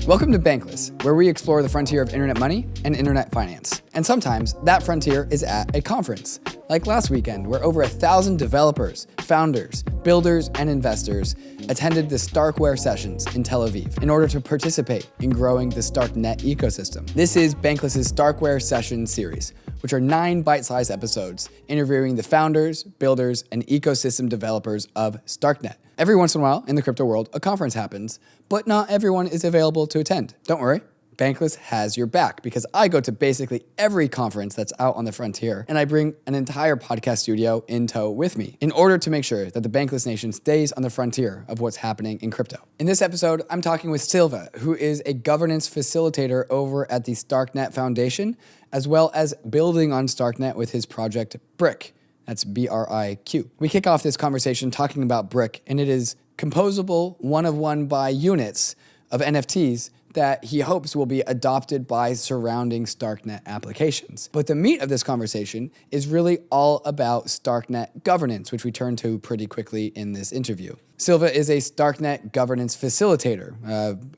Welcome to Bankless, where we explore the frontier of internet money and internet finance. And sometimes that frontier is at a conference, like last weekend, where over 1,000 developers, founders, builders, and investors attended the StarkWare sessions in Tel Aviv in order to participate in growing the StarkNet ecosystem. This is Bankless's StarkWare session series, which are 9 bite-sized episodes interviewing the founders, builders, and ecosystem developers of StarkNet. Every once in a while, in the crypto world, a conference happens, but not everyone is available to attend. Don't worry, Bankless has your back, because I go to basically every conference that's out on the frontier, and I bring an entire podcast studio in tow with me in order to make sure that the Bankless Nation stays on the frontier of what's happening in crypto. In this episode, I'm talking with Sylve, who is a governance facilitator over at the Starknet Foundation, as well as building on Starknet with his project Briq. That's B-R-I-Q. We kick off this conversation talking about Briq, and it is composable one-of-one by units of NFTs that he hopes will be adopted by surrounding Starknet applications. But the meat of this conversation is really all about Starknet governance, which we turn to pretty quickly in this interview. Sylve is a Starknet governance facilitator,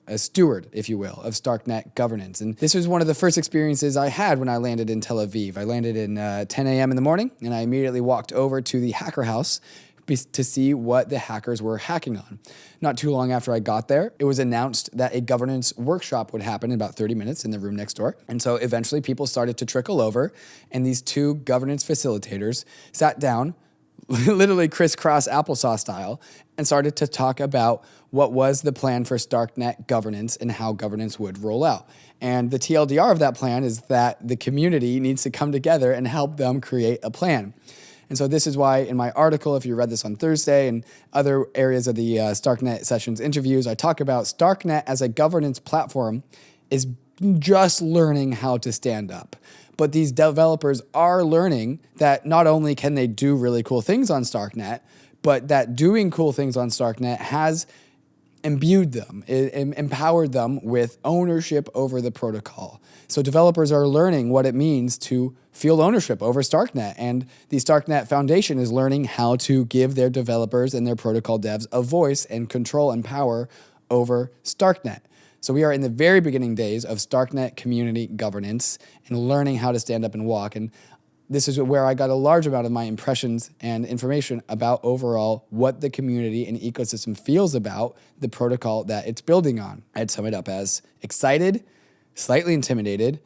a steward, if you will, of Starknet governance. And this was one of the first experiences I had when I landed in Tel Aviv. I landed in 10 a.m. in the morning, and I immediately walked over to the hacker house to see what the hackers were hacking on. Not too long after I got there, it was announced that a governance workshop would happen in about 30 minutes in the room next door. And so eventually people started to trickle over, and these 2 governance facilitators sat down, literally crisscross applesauce style, and started to talk about what was the plan for Starknet governance and how governance would roll out. And the TLDR of that plan is that the community needs to come together and help them create a plan. And so this is why in my article, if you read this on Thursday and other areas of the Starknet sessions interviews, I talk about Starknet as a governance platform is just learning how to stand up. But these developers are learning that not only can they do really cool things on Starknet, but that doing cool things on Starknet has imbued them, empowered them with ownership over the protocol. So developers are learning what it means to feel ownership over Starknet, and the Starknet Foundation is learning how to give their developers and their protocol devs a voice and control and power over Starknet. So we are in the very beginning days of Starknet community governance and learning how to stand up and walk. And this is where I got a large amount of my impressions and information about overall what the community and ecosystem feels about the protocol that it's building on. I'd sum it up as excited, slightly intimidated,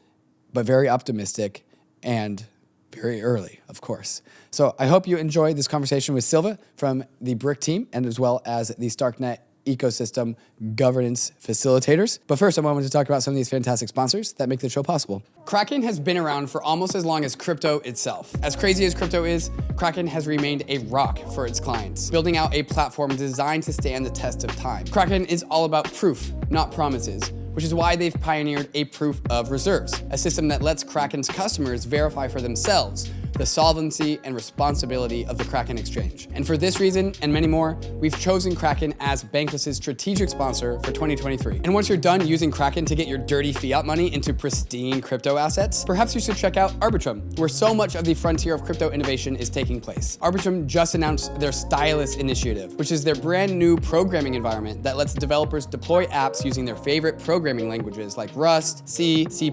but very optimistic and very early, of course. So I hope you enjoyed this conversation with Sylve from the Briq team, and as well as the Starknet ecosystem governance facilitators. But first, I wanted to talk about some of these fantastic sponsors that make the show possible. KRAKEN has been around for almost as long as crypto itself. As crazy as crypto is, KRAKEN has remained a rock for its clients, building out a platform designed to stand the test of time. KRAKEN is all about proof, not promises, which is why they've pioneered a proof of reserves, a system that lets KRAKEN's customers verify for themselves the solvency and responsibility of the KRAKEN exchange. And for this reason and many more, we've chosen KRAKEN as Bankless's strategic sponsor for 2023. And once you're done using KRAKEN to get your dirty fiat money into pristine crypto assets, perhaps you should check out ARBITRUM, where so much of the frontier of crypto innovation is taking place. ARBITRUM just announced their Stylus initiative, which is their brand new programming environment that lets developers deploy apps using their favorite programming languages like Rust, C, C++,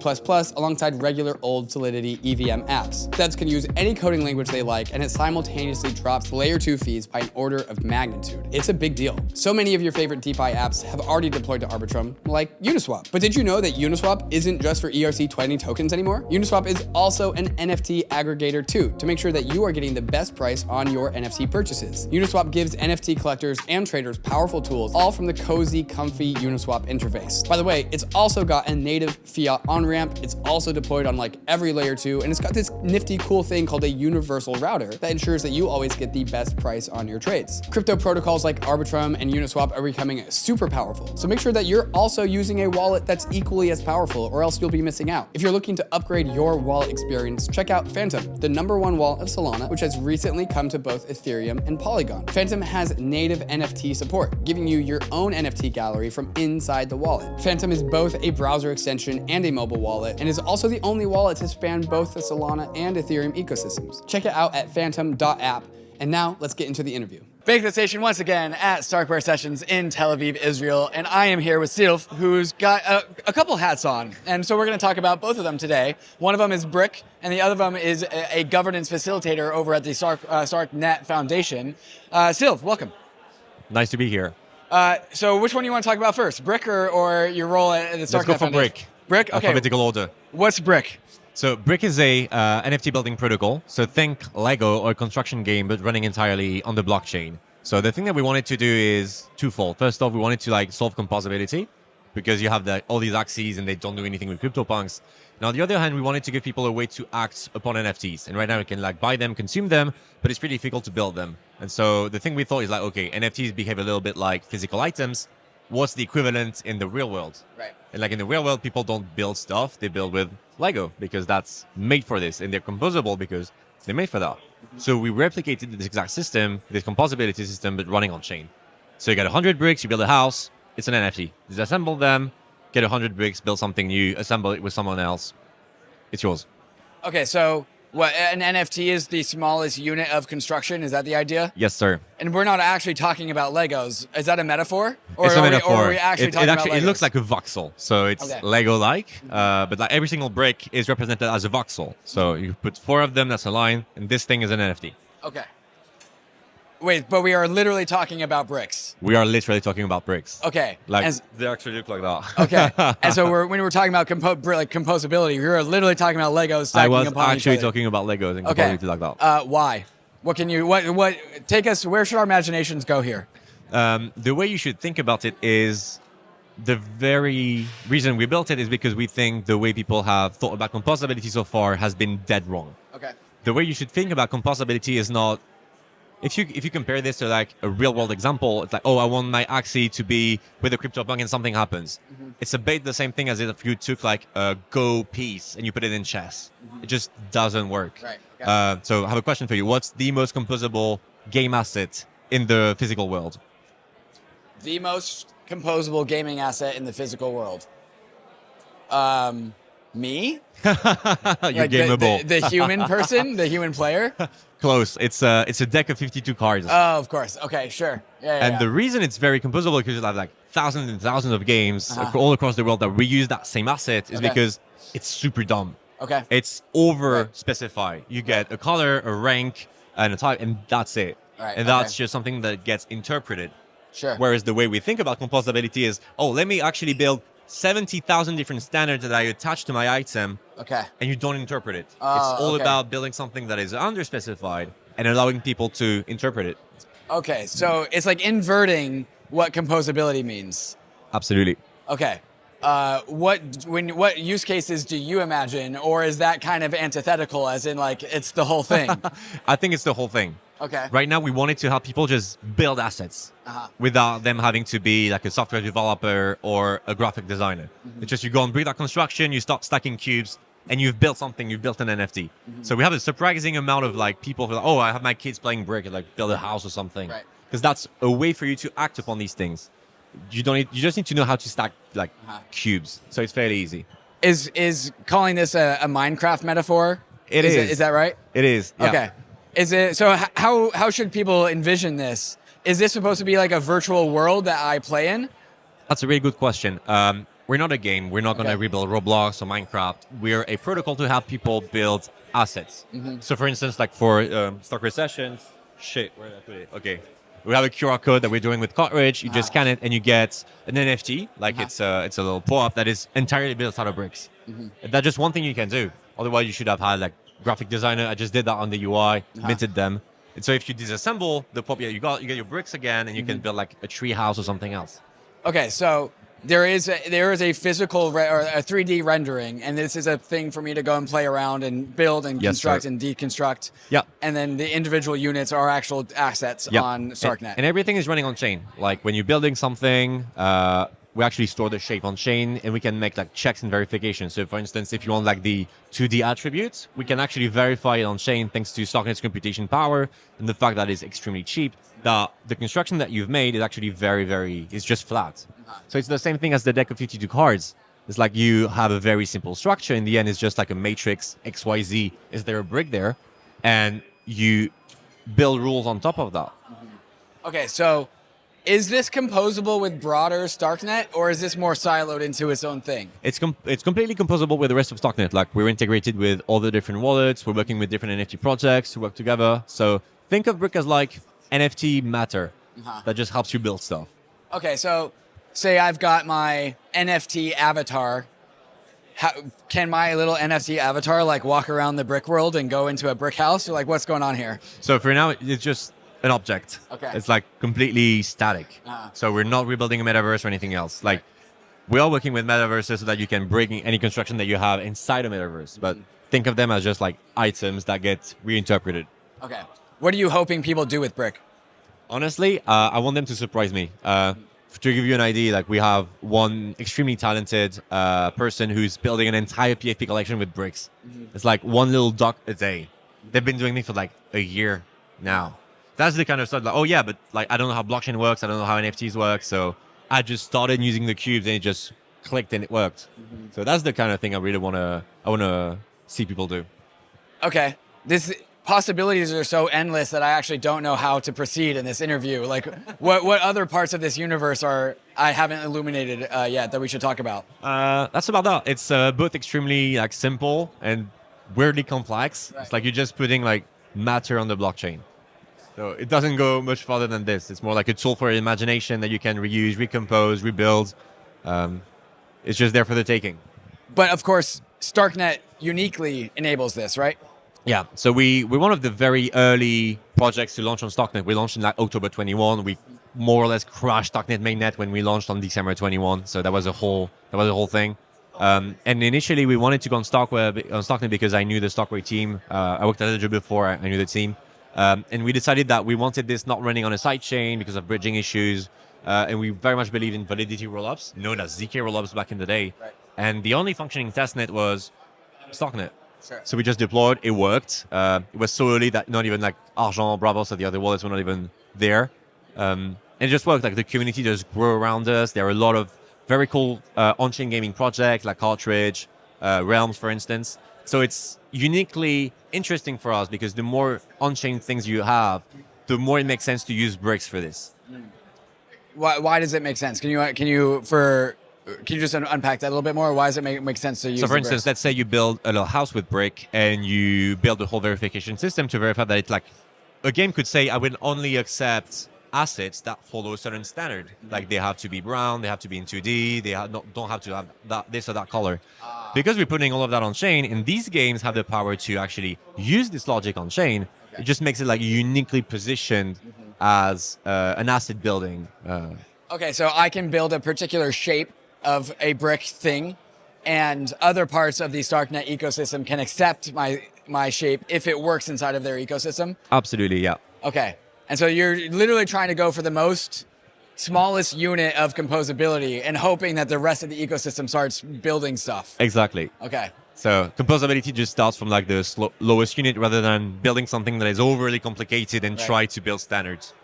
alongside regular old Solidity EVM apps. Devs can use any coding language they like, and it simultaneously drops layer 2 fees by an order of magnitude. It's a big deal. So many of your favorite DeFi apps have already deployed to ARBITRUM, like UNISWAP. But did you know that UNISWAP isn't just for ERC20 tokens anymore? UNISWAP is also an NFT aggregator too, to make sure that you are getting the best price on your NFT purchases. UNISWAP gives NFT collectors and traders powerful tools, all from the cozy, comfy Uniswap interface. By the way, it's also got a native fiat on-ramp. It's also deployed on like every layer 2, and it's got this nifty cool thing called a universal router that ensures that you always get the best price on your trades. Crypto protocols like ARBITRUM and Uniswap are becoming super powerful, so make sure that you're also using a wallet that's equally as powerful, or else you'll be missing out. If you're looking to upgrade your wallet experience, check out Phantom, the #1 wallet of Solana, which has recently come to both Ethereum and Polygon. Phantom has native NFT support, giving you your own NFT gallery from inside the wallet. Phantom is both a browser extension and a mobile wallet, and is also the only wallet to span both the Solana and Ethereum ecosystems. Check it out at phantom.app. And now let's get into the interview. Bankless Station once again at StarkWare Sessions in Tel Aviv, Israel, and I am here with Sylve, who's got a couple hats on, and so we're going to talk about both of them today. One of them is Briq, and the other of them is a governance facilitator over at the Starknet Foundation. Sylve, welcome. Nice to be here. So which one do you want to talk about first, Briq or your role at the Starknet Foundation? Let's go for Briq, Briq. okay. Alphabetical order. What's Briq? So Briq is a NFT-building protocol. So think Lego or a construction game, but running entirely on the blockchain. So the thing that we wanted to do is twofold. First off, we wanted to solve composability because you have all these axes and they don't do anything with CryptoPunks. And on the other hand, we wanted to give people a way to act upon NFTs. And right now we can buy them, consume them, but it's pretty difficult to build them. And so the thing we thought is okay, NFTs behave a little bit like physical items. What's the equivalent in the real world? Right. And in the real world, people don't build stuff. They build with Lego because that's made for this. And they're composable because they're made for that. So we replicated this exact system, this composability system, but running on chain. So you get 100 bricks, you build a house, it's an NFT. Disassemble them, get 100 bricks, build something new, assemble it with someone else. It's yours. Okay, so what, an NFT is the smallest unit of construction? Is that the idea? Yes, sir. And we're not actually talking about Legos. Is that a metaphor? Or it's a metaphor. Or are we actually talking about Legos? It looks like a voxel. So it's Lego-like, but every single brick is represented as a voxel. So you put 4 of them, that's a line, and this thing is an NFT. Okay. Wait, but we are literally talking about bricks. We are literally talking about bricks. Okay. They actually look like that. Okay. And so when we're talking about composability, we were literally talking about Legos stacking upon each other. I was actually talking about Legos and composability like that. Why? What can you, what, take us, where should our imaginations go here? The way you should think about it is the very reason we built it is because we think the way people have thought about composability so far has been dead wrong. Okay. The way you should think about composability is not, if you compare this to a real world example, it's I want my Axie to be with a CryptoPunk and something happens. Mm-hmm. It's a bit the same thing as if you took a Go piece and you put it in chess. Mm-hmm. It just doesn't work. Right. So I have a question for you. What's the most composable game asset in the physical world? The most composable gaming asset in the physical world? Me? You're gameable. The human person? The human player? Close. It's a deck of 52 cards. Oh, of course. Okay, sure. Yeah. The reason it's very composable because you have thousands and thousands of games all across the world that reuse that same asset is because it's super dumb. Okay. It's over specified. You get a color, a rank, and a type, and that's it. Right. And that's just something that gets interpreted. Sure. Whereas the way we think about composability is, let me actually build 70,000 different standards that I attach to my item. Okay. And you don't interpret it. It's all about building something that is underspecified and allowing people to interpret it. Okay, so it's inverting what composability means. Absolutely. Okay. What use cases do you imagine, or is that kind of antithetical, as in it's the whole thing? I think it's the whole thing. Okay. Right now, we wanted to help people just build assets without them having to be a software developer or a graphic designer. Mm-hmm. It's just you go and break that construction, you start stacking cubes, and you've built something. You've built an NFT. Mm-hmm. So we have a surprising amount of people who are I have my kids playing Briq and build a house or something. Right. Because that's a way for you to act upon these things. You just need to know how to stack cubes. So it's fairly easy. Is calling this a Minecraft metaphor? Is that right? It is. Yeah. Okay. Is it so? How should people envision this? Is this supposed to be a virtual world that I play in? That's a really good question. We're not a game. We're not going to rebuild Roblox or Minecraft. We're a protocol to help people build assets. Mm-hmm. So, for instance, for StarkWare sessions, where did I put it? Okay. We have a QR code that we're doing with Cartridge. You just scan it and you get an NFT. It's a little pop-up that is entirely built out of bricks. Mm-hmm. That's just one thing you can do. Otherwise, you should have had graphic designer. I just did that on the UI, minted them. And so if you disassemble the pop, you get your bricks again, and you can build a tree house or something else. Okay, so there is a physical or a 3D rendering, and this is a thing for me to go and play around and build and construct and deconstruct. Yeah. And then the individual units are actual assets on Starknet. And everything is running on chain. When you're building something, we actually store the shape on chain, and we can make checks and verification. So for instance, if you want the 2D attributes, we can actually verify it on chain thanks to Starknet's computation power and the fact that it's extremely cheap. That the construction that you've made is actually it's just flat. So it's the same thing as the deck of 52 cards. It's you have a very simple structure. In the end, it's just a matrix, XYZ. Is there a brick there? And you build rules on top of that. Okay, so is this composable with broader Starknet, or is this more siloed into its own thing? It's completely composable with the rest of Starknet. Like we're integrated with all the different wallets. We're working with different NFT projects to work together. So think of Briq as like NFT matter that just helps you build stuff. Okay, so say I've got my NFT avatar. Can my little NFT avatar like walk around the Briq world and go into a brick house, or like what's going on here? So for now, it's just an object. Okay. It's like completely static. So we're not rebuilding a metaverse or anything else. Like we are working with metaverses so that you can break any construction that you have inside a metaverse. But think of them as just like items that get reinterpreted. Okay. What are you hoping people do with Briq? Honestly, I want them to surprise me. To give you an idea, like we have one extremely talented person who's building an entire PFP collection with bricks. It's like one little doc a day. They've been doing this for like a year now. That's the kind of stuff like, oh yeah, but like I don't know how blockchain works. I don't know how NFTs work. So I just started using the cubes and it just clicked and it worked. So that's the kind of thing I really want to see people do. Okay. This possibilities are so endless that I actually don't know how to proceed in this interview. Like what other parts of this universe I haven't illuminated yet that we should talk about? That's about that. It's both extremely like simple and weirdly complex. Right. It's like you're just putting like matter on the blockchain. So it doesn't go much farther than this. It's more like a tool for your imagination that you can reuse, recompose, rebuild. It's just there for the taking. But of course, Starknet uniquely enables this, right? Yeah. So we're one of the very early projects to launch on Starknet. We launched in like October 21. We more or less crashed Starknet mainnet when we launched on December 21. So that was a whole thing. And initially we wanted to go on Starknet because I knew the StarkWare team. I worked at ETHEREUM before. I knew the team. And we decided that we wanted this not running on a sidechain because of bridging issues. And we very much believe in validity rollups, known as ZK rollups back in the day. Right. And the only functioning testnet was Starknet. Sure. So we just deployed, it worked. It was so early that not even like Argent, Bravos, or the other wallets were not even there. And it just worked. Like the community just grew around us. There are a lot of very cool on-chain gaming projects like Cartridge, Realms, for instance. So it's uniquely interesting for us because the more on-chain things you have, the more it makes sense to use bricks for this. Why does it make sense? Can you just unpack that a little bit more? Why does it make sense to use? So for instance, let's say you build a little house with Briq and you build a whole verification system to verify that it's like a game could say, I will only accept assets that follow a certain standard. Like they have to be brown, they have to be in 2D, they don't have to have this or that color. Because we're putting all of that on chain, and these games have the power to actually use this logic on chain, it just makes it like uniquely positioned as an asset building. Okay, so I can build a particular shape of a brick thing, and other parts of the Starknet ecosystem can accept my shape if it works inside of their ecosystem? Absolutely, yeah. Okay, and so you're literally trying to go for the smallest unit of composability and hoping that the rest of the ecosystem starts building stuff. Exactly. Okay. So composability just starts from like the lowest unit rather than building something that is overly complicated and try to build standards.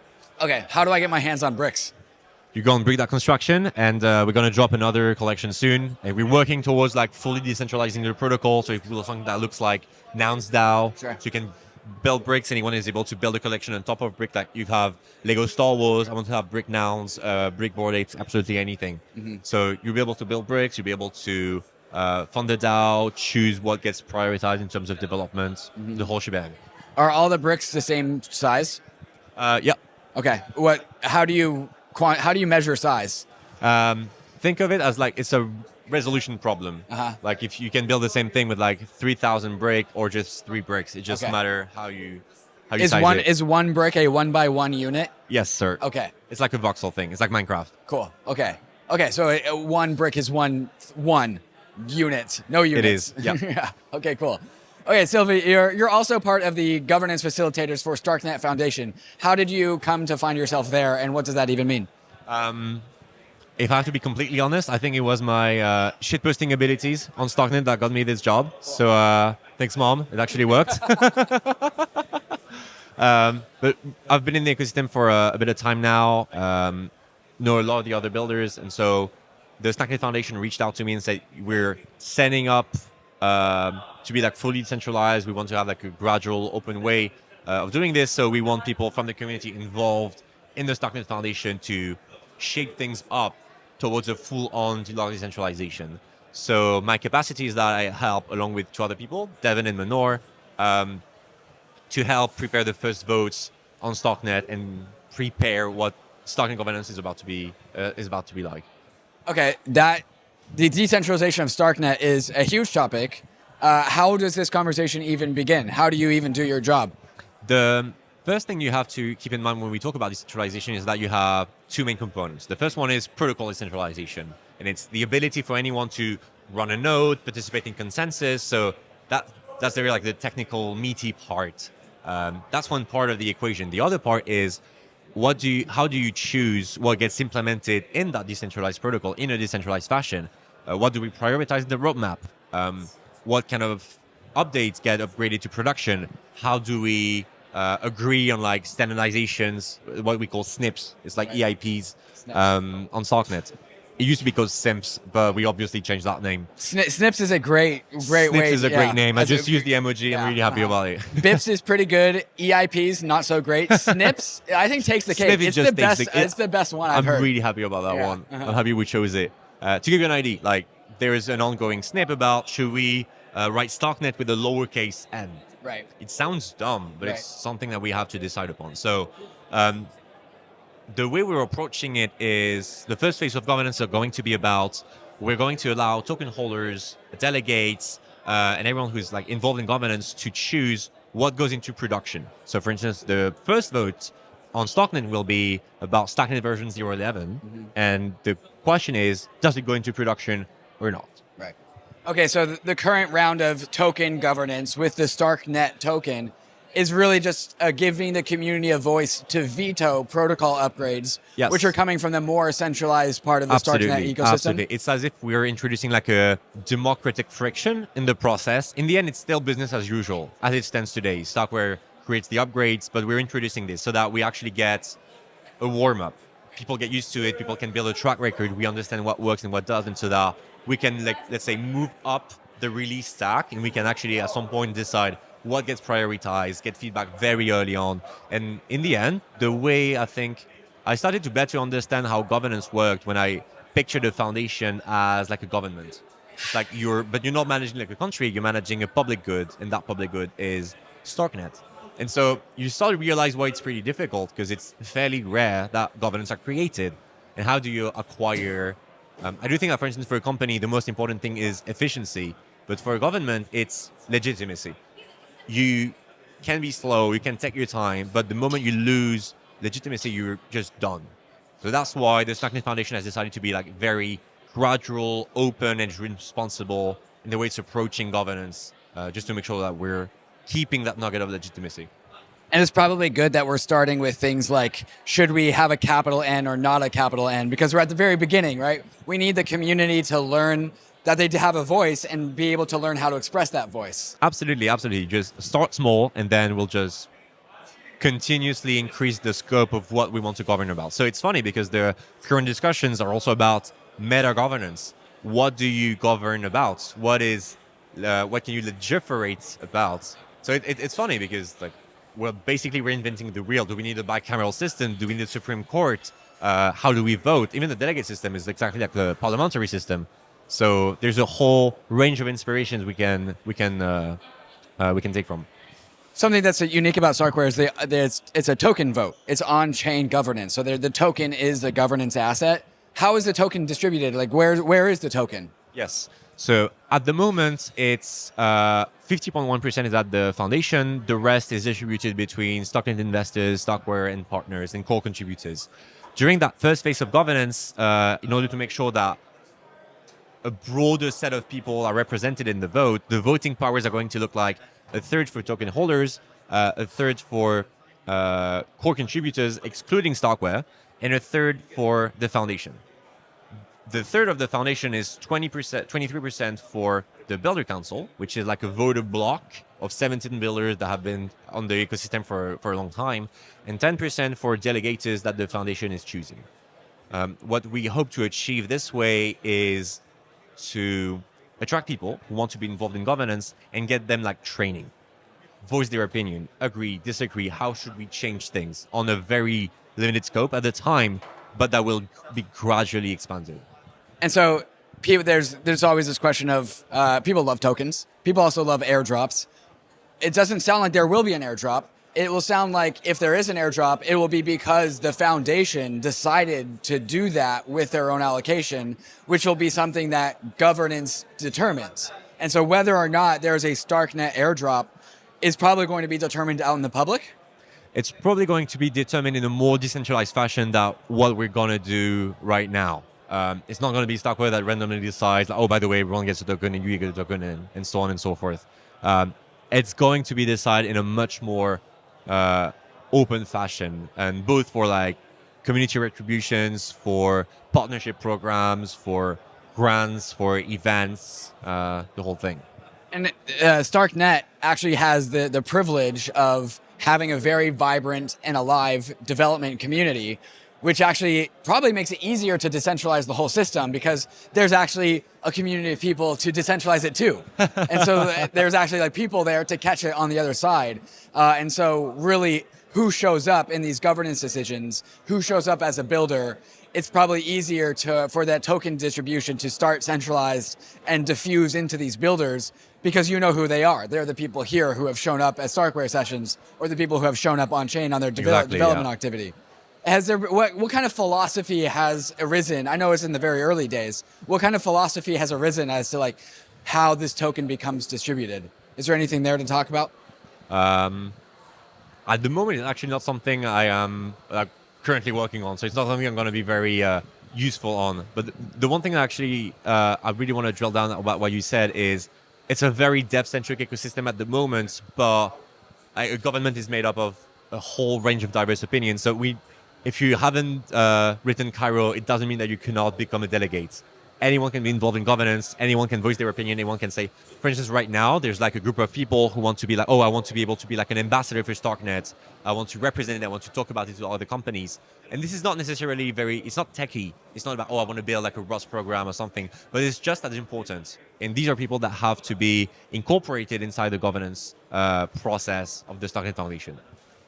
Okay, how do I get my hands on bricks? You go and break that construction, and we're going to drop another collection soon. And we're working towards like fully decentralizing the protocol. So if you build something that looks like Nouns DAO, so you can build bricks. Anyone is able to build a collection on top of Briq. Like you have Lego Star Wars. I want to have Briq Nouns, Briq Bored Apes, absolutely anything. So you'll be able to build bricks. You'll be able to fund the DAO, choose what gets prioritized in terms of development, the whole shebang. Are all the bricks the same size? Yeah. Okay. How do you measure size? Think of it as like it's a resolution problem. Like if you can build the same thing with like 3,000 brick or just 3 bricks, it just matter how you size it. Is one brick a 1x1 unit? Yes, sir. Okay. It's like a voxel thing. It's like Minecraft. Cool. Okay. So one brick is one unit. No units. It is. Yeah. Okay. Cool. Okay, Sylve, you're also part of the governance facilitators for Starknet Foundation. How did you come to find yourself there, and what does that even mean? If I have to be completely honest, I think it was my shitposting abilities on Starknet that got me this job. So thanks, Mom. It actually worked. But I've been in the ecosystem for a bit of time now, know a lot of the other builders, and so the Starknet Foundation reached out to me and said, we're setting up to be like fully decentralized. We want to have like a gradual open way of doing this. So we want people from the community involved in the Starknet Foundation to shake things up towards a full-on decentralization. So my capacity is that I help, along with two other people, Devin and Manor, to help prepare the first votes on Starknet and prepare what Starknet governance is about to be like. Okay, the decentralization of Starknet is a huge topic. How does this conversation even begin? How do you even do your job? The first thing you have to keep in mind when we talk about decentralization is that you have two main components. The first one is protocol decentralization, and it's the ability for anyone to run a node, participate in consensus. So that's very like the technical meaty part. That's one part of the equation. The other part is how do you choose what gets implemented in that decentralized protocol in a decentralized fashion? What do we prioritize in the roadmap? What kind of updates get upgraded to production? How do we agree on like standardizations, what we call SNPs? It's like EIPs on Starknet. It used to be called SIMPs, but we obviously changed that name. SNPs is a great way. SNPs is a great name. I just used the emoji. I'm really happy about it. BIPs is pretty good. EIPs, not so great. SNPs, I think, takes the cake. It's the best. It's the best one I've heard. I'm really happy about that one. I'm happy we chose it. To give you an idea, like there is an ongoing SNP about should we write Starknet with a lowercase n. Right. It sounds dumb, but it's something that we have to decide upon. So the way we're approaching it is the first phase of governance are going to be about we're going to allow token holders, delegates, and everyone who's like involved in governance to choose what goes into production. So for instance, the first vote on Starknet will be about Starknet version 0.11. And the question is, does it go into production or not? Right. Okay, so the current round of token governance with the Starknet token is really just giving the community a voice to veto protocol upgrades, which are coming from the more centralized part of the Starknet ecosystem. Absolutely. It's as if we're introducing like a democratic friction in the process. In the end, it's still business as usual as it stands today. StarkWare creates the upgrades, but we're introducing this so that we actually get a warm-up. People get used to it. People can build a track record. We understand what works and what doesn't, so that we can, like, let's say, move up the release stack, and we can actually at some point decide what gets prioritized, get feedback very early on. And in the end, the way I think I started to better understand how governance worked when I pictured the foundation as like a government. It's like you're not managing like a country, you're managing a public good, and that public good is Starknet. And so you start to realize why it's pretty difficult, because it's fairly rare that governance are created. And how do you acquire? I do think that, for instance, for a company, the most important thing is efficiency. But for a government, it's legitimacy. You can be slow, you can take your time, but the moment you lose legitimacy, you're just done. So that's why the Starknet Foundation has decided to be like very gradual, open, and responsible in the way it's approaching governance, just to make sure that we're keeping that nugget of legitimacy. And it's probably good that we're starting with things like, should we have a capital N or not a capital N? Because we're at the very beginning, right? We need the community to learn that they have a voice and be able to learn how to express that voice. Absolutely, absolutely. Just start small, and then we'll just continuously increase the scope of what we want to govern about. So it's funny because the current discussions are also about meta governance. What do you govern about? What can you legiferate about? So it's funny because like we're basically reinventing the wheel. Do we need a bicameral system? Do we need a Supreme Court? How do we vote? Even the delegate system is exactly like the parliamentary system. So there's a whole range of inspirations we can take from. Something that's unique about StarkWare is it's a token vote. It's on-chain governance. So the token is the governance asset. How is the token distributed? Like where is the token? Yes. So at the moment, it's 50.1% is at the foundation. The rest is distributed between Starknet investors, StarkWare, and partners and core contributors. During that first phase of governance, in order to make sure that a broader set of people are represented in the vote, the voting powers are going to look like a third for token holders, a third for core contributors, excluding StarkWare, and a third for the foundation. The third of the foundation is 23% for the Builder Council, which is like a voter block of 17 builders that have been on the ecosystem for a long time, and 10% for delegators that the foundation is choosing. What we hope to achieve this way is to attract people who want to be involved in governance and get them like training, voice their opinion, agree, disagree, how should we change things on a very limited scope at the time, but that will be gradually expanded. And so there's always this question of people love tokens. People also love airdrops. It doesn't sound like there will be an airdrop. It will sound like if there is an airdrop, it will be because the foundation decided to do that with their own allocation, which will be something that governance determines. And so whether or not there's a Starknet airdrop is probably going to be determined out in the public. It's probably going to be determined in a more decentralized fashion than what we're going to do right now. It's not going to be StarkWare that randomly decides, like, oh, by the way, everyone gets a token and you get a token and so on and so forth. It's going to be decided in a much more open fashion, and both for like community retributions, for partnership programs, for grants, for events, the whole thing. And Starknet actually has the privilege of having a very vibrant and alive development community, which actually probably makes it easier to decentralize the whole system because there's actually a community of people to decentralize it too. And so there's actually like people there to catch it on the other side. And so really who shows up in these governance decisions, who shows up as a builder, it's probably easier for that token distribution to start centralized and diffuse into these builders because you know who they are. They're the people here who have shown up at StarkWare sessions or the people who have shown up on chain on their development activity. What kind of philosophy has arisen? I know it's in the very early days. What kind of philosophy has arisen as to like how this token becomes distributed? Is there anything there to talk about? At the moment, it's actually not something I am currently working on. So it's not something I'm going to be very useful on. But the one thing actually I really want to drill down about what you said is it's a very dev-centric ecosystem at the moment, but a government is made up of a whole range of diverse opinions. So if you haven't written Cairo, it doesn't mean that you cannot become a delegate. Anyone can be involved in governance. Anyone can voice their opinion. Anyone can say, for instance, right now, there's like a group of people who want to be like, oh, I want to be able to be like an ambassador for Starknet. I want to represent it. I want to talk about it to other companies. And this is not necessarily it's not techie. It's not about, oh, I want to build like a Rust program or something. But it's just as important. And these are people that have to be incorporated inside the governance process of the Starknet Foundation.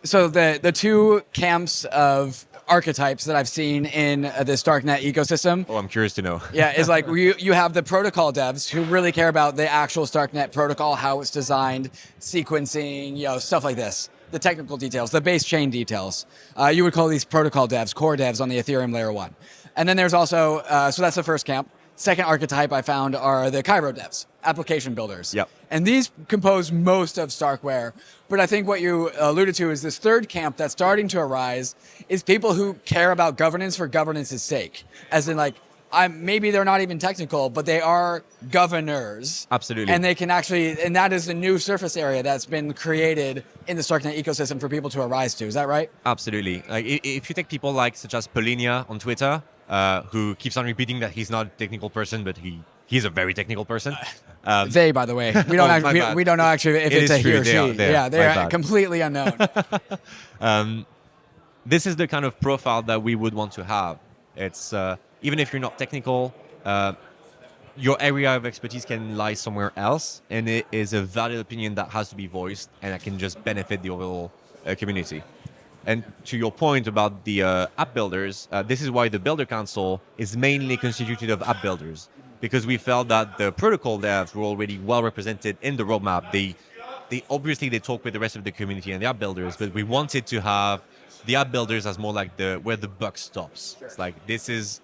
So the two camps of archetypes that I've seen in the Starknet ecosystem. Oh, I'm curious to know. Yeah, is like you have the protocol devs who really care about the actual Starknet protocol, how it's designed, sequencing, stuff like this. The technical details, the base chain details. You would call these protocol devs, core devs on the Ethereum layer 1. And then there's also, so that's the first camp. Second archetype I found are the Cairo devs, application builders. Yep. And these compose most of StarkWare. But I think what you alluded to is this third camp that's starting to arise is people who care about governance for governance's sake. As in like, maybe they're not even technical, but they are governors. Absolutely. And they can actually, and that is the new surface area that's been created in the Starknet ecosystem for people to arise to. Is that right? Absolutely. Like if you take people like such as Polinia on Twitter, who keeps on repeating that he's not a technical person, but he's a very technical person. They, by the way, we don't we don't know actually if it's a he or she. Yeah, they're completely unknown. This is the kind of profile that we would want to have. It's even if you're not technical, your area of expertise can lie somewhere else, and it is a valid opinion that has to be voiced, and that can just benefit the overall community. And to your point about the app builders, this is why the Builder Council is mainly constituted of app builders, because we felt that the protocol devs were already well represented in the roadmap. They obviously talk with the rest of the community and the app builders, but we wanted to have the app builders as more like where the buck stops. It's like this is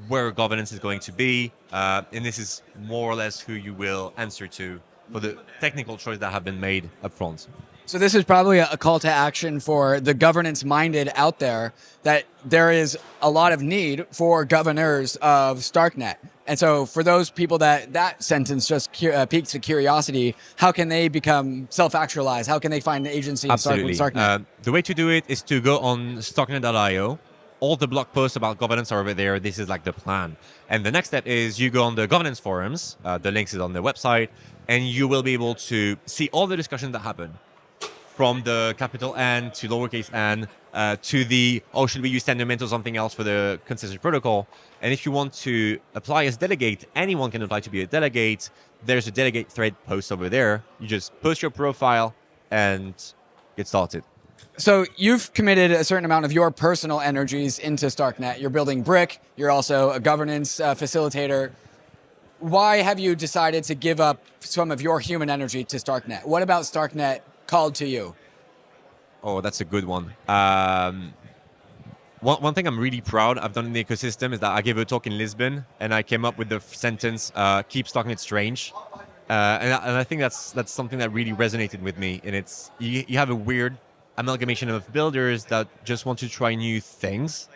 where governance is going to be, and this is more or less who you will answer to for the technical choices that have been made up front. So this is probably a call to action for the governance-minded out there, that there is a lot of need for governors of Starknet. And so for those people that sentence just piques the curiosity, how can they become self-actualized? How can they find an agency in Starknet? The way to do it is to go on Starknet.io. All the blog posts about governance are over there. This is like the plan. And the next step is you go on the governance forums. The links is on the website. And you will be able to see all the discussions that happen, from the capital N to lowercase n to the, should we use Tendermint or something else for the consensus protocol? And if you want to apply as delegate, anyone can apply to be a delegate. There's a delegate thread post over there. You just post your profile and get started. So you've committed a certain amount of your personal energies into Starknet. You're building Briq. You're also a governance facilitator. Why have you decided to give up some of your human energy to Starknet? What about Starknet called to you? Oh, that's a good one. One thing I'm really proud I've done in the ecosystem is that I gave a talk in Lisbon and I came up with the sentence, keep Starknet strange. And I think that's something that really resonated with me. And it's, you have a weird amalgamation of builders that just want to try new things.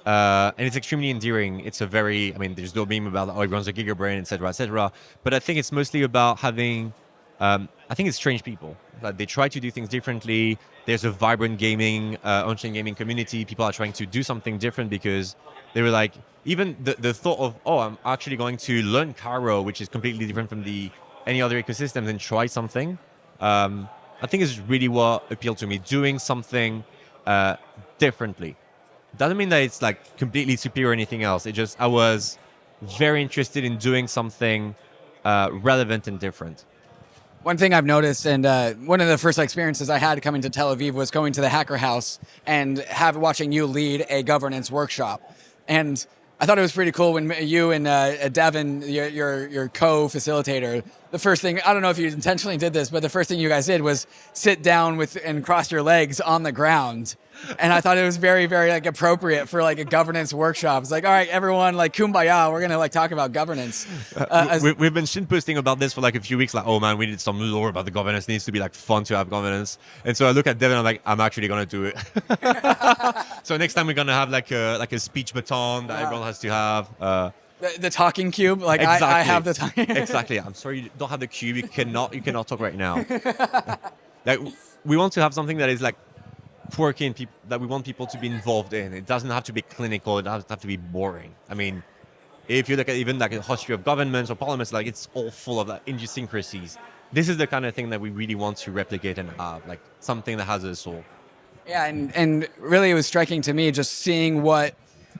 And it's extremely endearing. It's a very, I mean, there's no meme about, oh, it runs a gigabrain, et cetera, et cetera. But I think it's mostly about having, I think it's strange people. That they try to do things differently. There's a vibrant gaming, on-chain gaming community. People are trying to do something different because they were like, even the thought of, oh, I'm actually going to learn Caro, which is completely different from any other ecosystem, and try something. I think is really what appealed to me. Doing something differently. Doesn't mean that it's like completely superior or anything else. It just, I was very interested in doing something relevant and different. One thing I've noticed, and one of the first experiences I had coming to Tel Aviv was going to the Hacker House and watching you lead a governance workshop. And I thought it was pretty cool when you and Devin, your co-facilitator, the first thing, I don't know if you intentionally did this, but the first thing you guys did was sit down and cross your legs on the ground. And I thought it was very, very like appropriate for like a governance workshop. It's like, all right, everyone, like kumbaya, we're going to like talk about governance. We've been shitposting about this for like a few weeks. Like, oh man, we need some lore about the governance. It needs to be like fun to have governance. And so I look at Devin, I'm like, I'm actually going to do it. So next time we're going to have like a speech baton that everyone has to have. The talking cube, like exactly. I have the talking. Exactly. I'm sorry you don't have the cube. You cannot talk right now. Like we want to have something that is like quirky and that we want people to be involved in. It doesn't have to be clinical. It doesn't have to be boring. I mean, if you look at even like the history of governments or parliaments, like it's all full of like idiosyncrasies. This is the kind of thing that we really want to replicate and have, like something that has a soul. Yeah, and really it was striking to me just seeing what.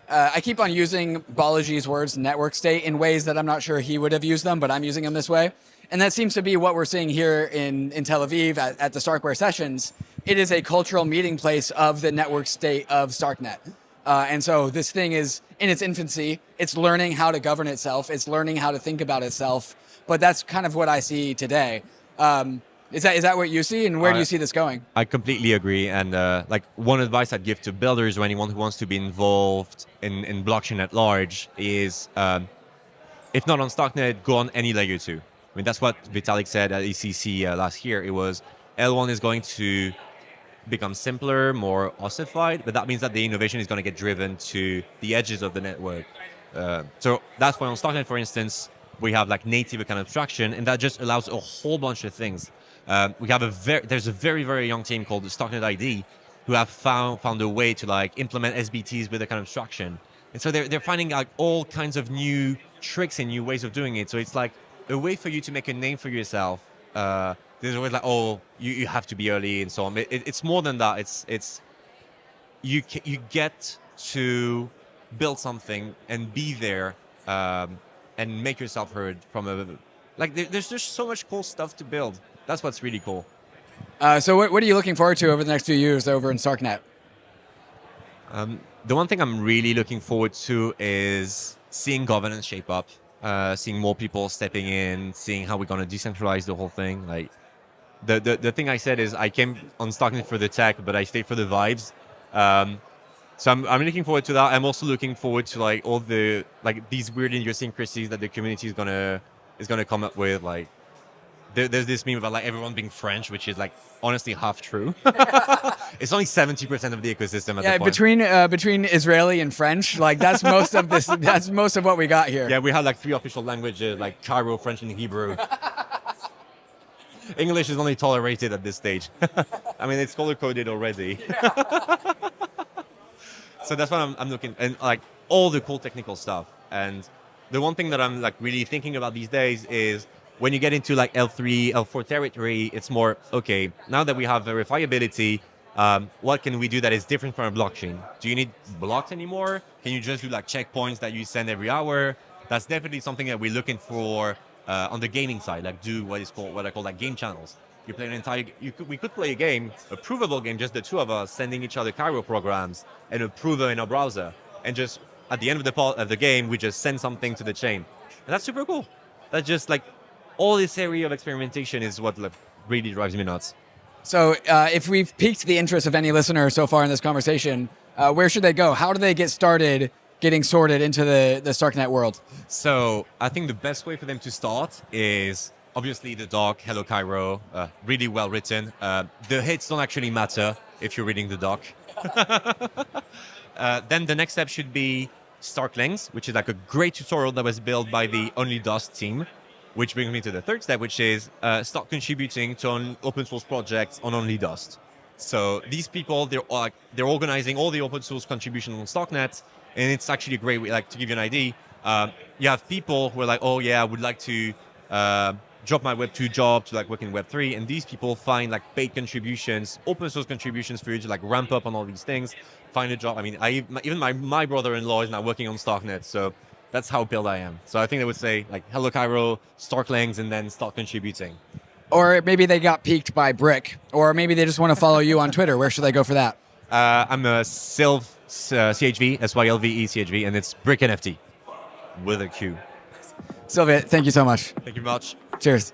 I keep on using Balaji's words, network state, in ways that I'm not sure he would have used them, but I'm using them this way. And that seems to be what we're seeing here in Tel Aviv at the StarkWare sessions. It is a cultural meeting place of the network state of Starknet. And so this thing is in its infancy. It's learning how to govern itself. It's learning how to think about itself. But that's kind of what I see today. Is that what you see, and where do you see this going? I completely agree, and like one advice I'd give to builders or anyone who wants to be involved in blockchain at large is, if not on Starknet, go on any layer 2. I mean, that's what Vitalik said at ECC last year. It was L1 is going to become simpler, more ossified, but that means that the innovation is going to get driven to the edges of the network. So that's why on Starknet, for instance, we have like native account abstraction, and that just allows a whole bunch of things. We have there's a very, very young team called the Starknet ID who have found a way to like implement SBTs with account abstraction. And so they're finding like all kinds of new tricks and new ways of doing it. So it's like a way for you to make a name for yourself. There's always like, oh, you have to be early and so on. It's more than that. It's you get to build something and be there and make yourself heard from there's just so much cool stuff to build. That's what's really cool. So what are you looking forward to over the next few years over in Starknet? The one thing I'm really looking forward to is seeing governance shape up, seeing more people stepping in, seeing how we're going to decentralize the whole thing. Like the thing I said is I came on Starknet for the tech, but I stayed for the vibes. So I'm looking forward to that. I'm also looking forward to like all the like these weird idiosyncrasies that the community is gonna come up with. Like there's this meme about like everyone being French, which is like honestly half true. It's only 70% of the ecosystem at the point. Between Israeli and French, like that's most of this. That's most of what we got here. Yeah, we have like 3 official languages, like Cairo, French, and Hebrew. English is only tolerated at this stage. I mean, it's color-coded already. So that's what I'm looking, and like all the cool technical stuff. And the one thing that I'm like really thinking about these days is when you get into like L3, L4 territory, it's more, okay, now that we have verifiability, what can we do that is different from a blockchain? Do you need blocks anymore? Can you just do like checkpoints that you send every hour? That's definitely something that we're looking for on the gaming side, like do what I call like game channels. You play an entire. We could play a game, a provable game, just the two of us sending each other Cairo programs and a prover in our browser, and just at the end of the game, we just send something to the chain, and that's super cool. That's just like all this area of experimentation is what like, really drives me nuts. So if we've piqued the interest of any listener so far in this conversation, where should they go? How do they get started getting sorted into the Starknet world? So I think the best way for them to start is obviously the doc, Hello Cairo, really well written. The hits don't actually matter if you're reading the doc. Then the next step should be Starklings, which is like a great tutorial that was built by the Only Dust team, which brings me to the third step, which is start contributing to an open source projects on Only Dust. So these people, they're organizing all the open source contribution on Starknet, and it's actually a great way, like to give you an idea. You have people who are like, oh yeah, I would like to drop my Web 2 job to like work in Web 3, and these people find like paid contributions, open source contributions for you to like ramp up on all these things, find a job. I mean, even my brother-in-law is now working on Starknet, so that's how built I am. So I think they would say like Hello Cairo, Starklings, and then start contributing. Or maybe they got piqued by Briq, or maybe they just want to follow you on Twitter. Where should they go for that? I'm a Sylve CHV, SYLVE CHV, and it's Briq NFT with a Q. Sylve, thank you so much. Thank you much. Cheers.